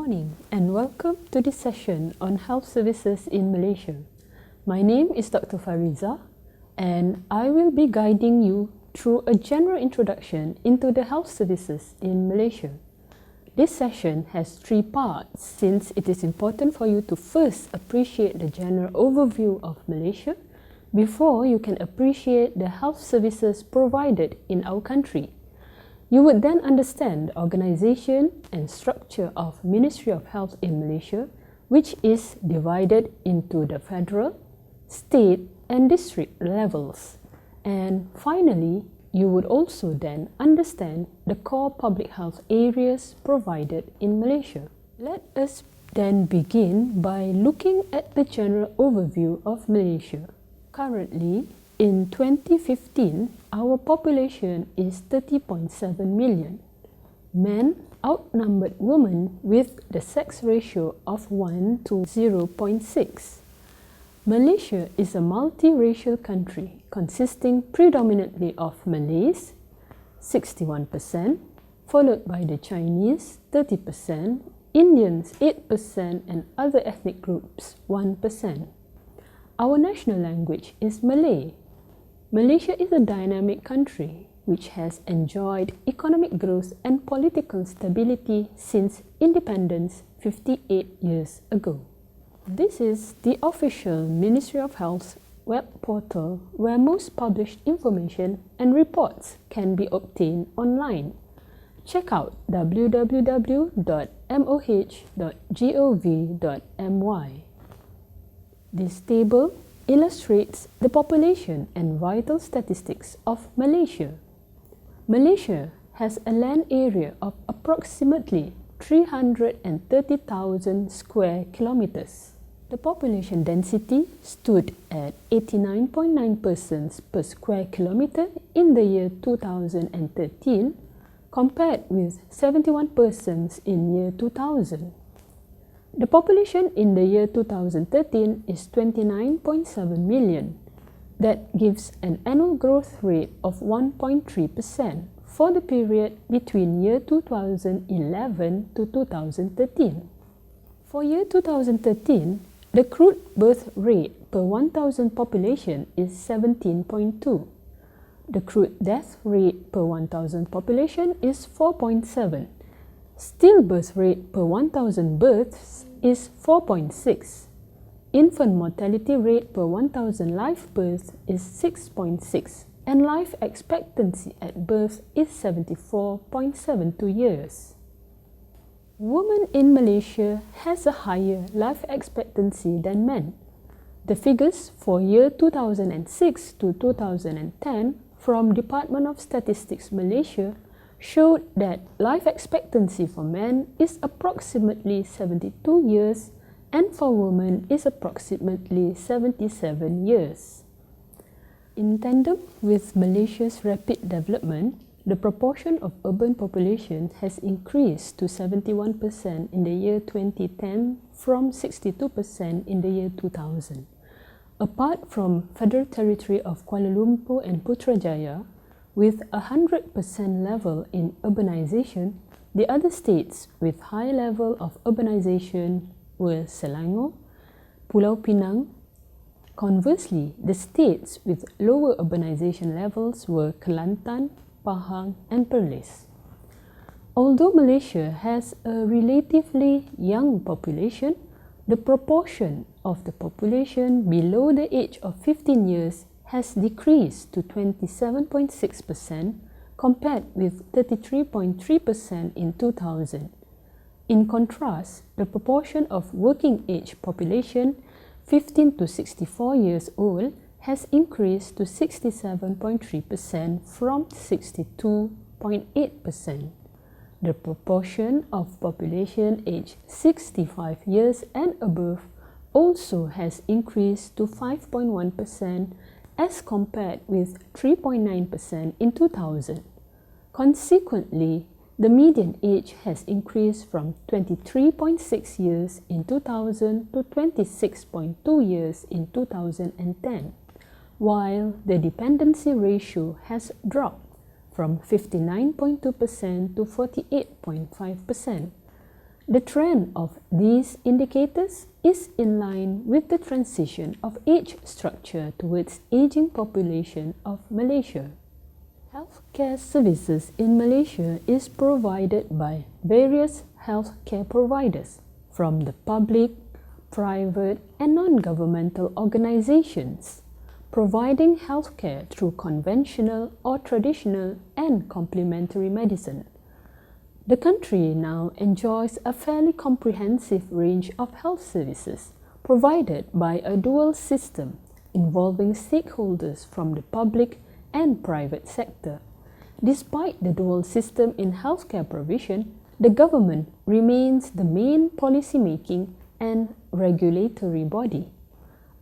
morning and welcome to this session on health services in Malaysia. My name is Dr. Farizah and I will be guiding you through a general introduction into the health services in Malaysia. This session has 3 parts since it is important for you to first appreciate the general overview of Malaysia before you can appreciate the health services provided in our country. You would then understand the organisation and structure of Ministry of Health in Malaysia, which is divided into the federal, state and district levels. And finally, you would also then understand the core public health areas provided in Malaysia. Let us then begin by looking at the general overview of Malaysia. Currently, in 2015, our population is 30.7 million. Men outnumbered women with the sex ratio of 1 to 0.6. Malaysia is a multiracial country consisting predominantly of Malays, 61%, followed by the Chinese, 30%, Indians, 8%, and other ethnic groups, 1%. Our national language is Malay. Malaysia is a dynamic country which has enjoyed economic growth and political stability since independence 58 years ago. This is the official Ministry of Health web portal where most published information and reports can be obtained online. Check out www.moh.gov.my. This table illustrates the population and vital statistics of Malaysia. Malaysia has a land area of approximately 330,000 square kilometers. The population density stood at 89.9 persons per square kilometer in the year 2013 compared with 71 persons in year 2000. The population in the year 2013 is 29.7 million. That gives an annual growth rate of 1.3% for the period between year 2011 to 2013. For year 2013, the crude birth rate per 1,000 population is 17.2. The crude death rate per 1,000 population is 4.7. Stillbirth rate per 1,000 births is 4.6. Infant mortality rate per 1,000 live births is 6.6 and life expectancy at birth is 74.72 years. Women in Malaysia has a higher life expectancy than men. The figures for year 2006 to 2010 from Department of Statistics Malaysia showed that life expectancy for men is approximately 72 years and for women is approximately 77 years. In tandem with Malaysia's rapid development, the proportion of urban population has increased to 71% in the year 2010 from 62% in the year 2000. Apart from Federal Territory of Kuala Lumpur and Putrajaya, with a 100% level in urbanization, the other states with high level of urbanization were Selangor, Pulau Pinang. Conversely, the states with lower urbanization levels were Kelantan, Pahang and Perlis. Although Malaysia has a relatively young population, the proportion of the population below the age of 15 years has decreased to 27.6% compared with 33.3% in 2000. In contrast, the proportion of working age population 15 to 64 years old has increased to 67.3% from 62.8%. The proportion of population aged 65 years and above also has increased to 5.1% as compared with 3.9% in 2000. Consequently, the median age has increased from 23.6 years in 2000 to 26.2 years in 2010, while the dependency ratio has dropped from 59.2% to 48.5%. The trend of these indicators is in line with the transition of age structure towards aging population of Malaysia. Healthcare services in Malaysia is provided by various healthcare providers from the public, private and non-governmental organizations, providing healthcare through conventional or traditional and complementary medicine. The country now enjoys a fairly comprehensive range of health services provided by a dual system involving stakeholders from the public and private sector. Despite the dual system in healthcare provision, the government remains the main policy-making and regulatory body.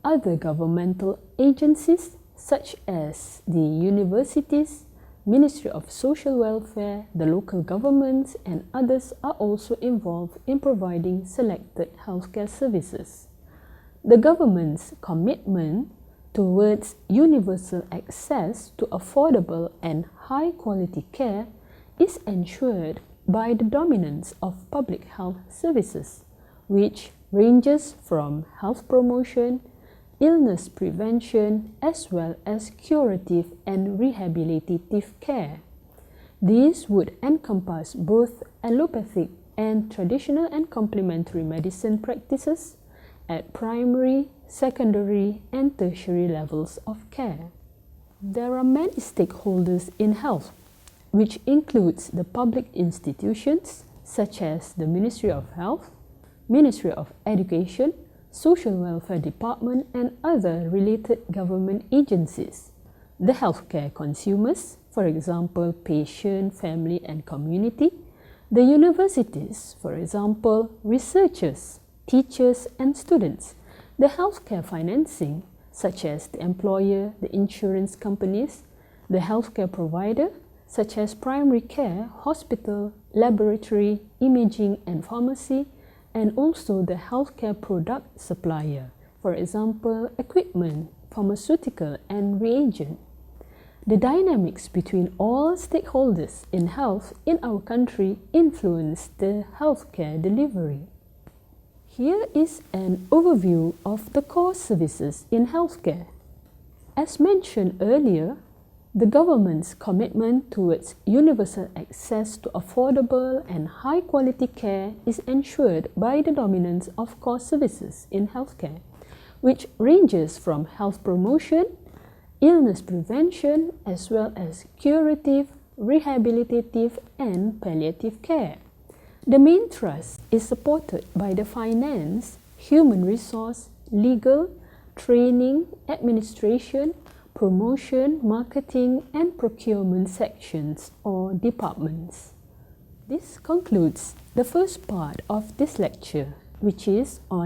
Other governmental agencies such as the universities, Ministry of Social Welfare, the local governments and others are also involved in providing selected healthcare services. The government's commitment towards universal access to affordable and high-quality care is ensured by the dominance of public health services, which ranges from health promotion, illness prevention, as well as curative and rehabilitative care. These would encompass both allopathic and traditional and complementary medicine practices at primary, secondary, and tertiary levels of care. There are many stakeholders in health, which includes the public institutions such as the Ministry of Health, Ministry of Education, Social Welfare Department and other related government agencies, the healthcare consumers, for example, patient, family and community, the universities, for example, researchers, teachers and students, the healthcare financing, such as the employer, the insurance companies, the healthcare provider, such as primary care, hospital, laboratory, imaging and pharmacy, and also the healthcare product supplier, for example, equipment, pharmaceutical and reagent. The dynamics between all stakeholders in health in our country influence the healthcare delivery. Here is an overview of the core services in healthcare. As mentioned earlier, the government's commitment towards universal access to affordable and high-quality care is ensured by the dominance of core services in healthcare, which ranges from health promotion, illness prevention, as well as curative, rehabilitative, and palliative care. The main thrust is supported by the finance, human resource, legal, training, administration, promotion, marketing, and procurement sections or departments. This concludes the first part of this lecture, which is on